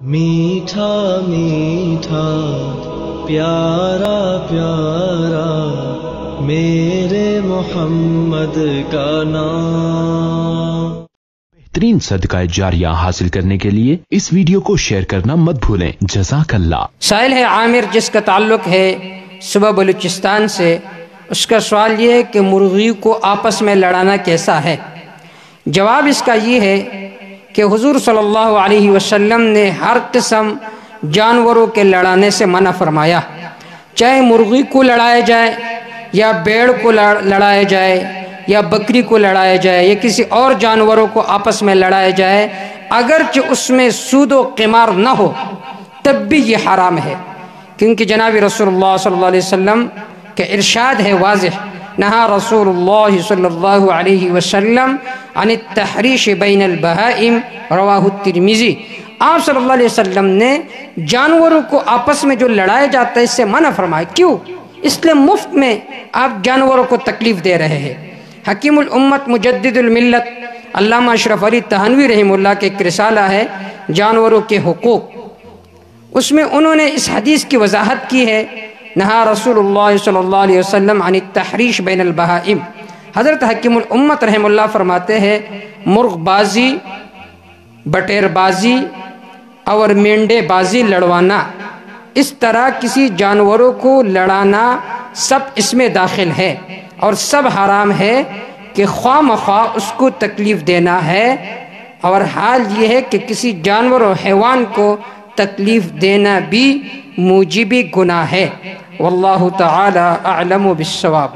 میٹھا میٹھا پیارا پیارا میرے محمد کا نام۔ بہترین صدقہ جاریہ حاصل کرنے کے لیے اس ویڈیو کو شیئر کرنا مت بھولیں۔ جزاک اللہ۔ سائل ہے عامر، جس کا تعلق ہے صوبہ بلوچستان سے۔ اس کا سوال یہ ہے کہ مرغی کو آپس میں لڑانا کیسا ہے؟ جواب اس کا یہ ہے کہ حضور صلی اللہ علیہ وسلم نے ہر قسم جانوروں کے لڑانے سے منع فرمایا، چاہے مرغی کو لڑایا جائے یا بیڑ کو لڑایا جائے یا بکری کو لڑایا جائے یا کسی اور جانوروں کو آپس میں لڑایا جائے، اگرچہ اس میں سود و قمار نہ ہو تب بھی یہ حرام ہے، کیونکہ جناب رسول اللہ صلی اللہ علیہ وسلم کا ارشاد ہے واضح، نہا رسول اللہ صلی اللہ علیہ وسلم عن التحریش بین البہائم، رواہ الترمذی۔ آپ صلی اللہ علیہ وسلم نے جانوروں کو آپس میں جو لڑایا جاتا ہے اس سے منع فرمایا۔ کیوں؟ اس لیے مفت میں آپ جانوروں کو تکلیف دے رہے ہیں۔ حکیم الامت مجدد الملت علامہ اشرف علی تھانوی رحمہ اللہ کے ایک رسالہ ہے جانوروں کے حقوق، اس میں انہوں نے اس حدیث کی وضاحت کی ہے، نہا رسول اللہ صلی اللہ علیہ وسلم عن التحریش بین البہائم۔ حضرت حکیم الامت رحمہ اللہ فرماتے ہیں مرغ بازی، بٹیر بازی اور مینڈے بازی لڑوانا، اس طرح کسی جانوروں کو لڑانا سب اس میں داخل ہے اور سب حرام ہے کہ خواہ مخواہ اس کو تکلیف دینا ہے، اور حال یہ ہے کہ کسی جانور و حیوان کو تکلیف دینا بھی موجب گناہ ہے۔ واللہ تعالی اعلم بالصواب۔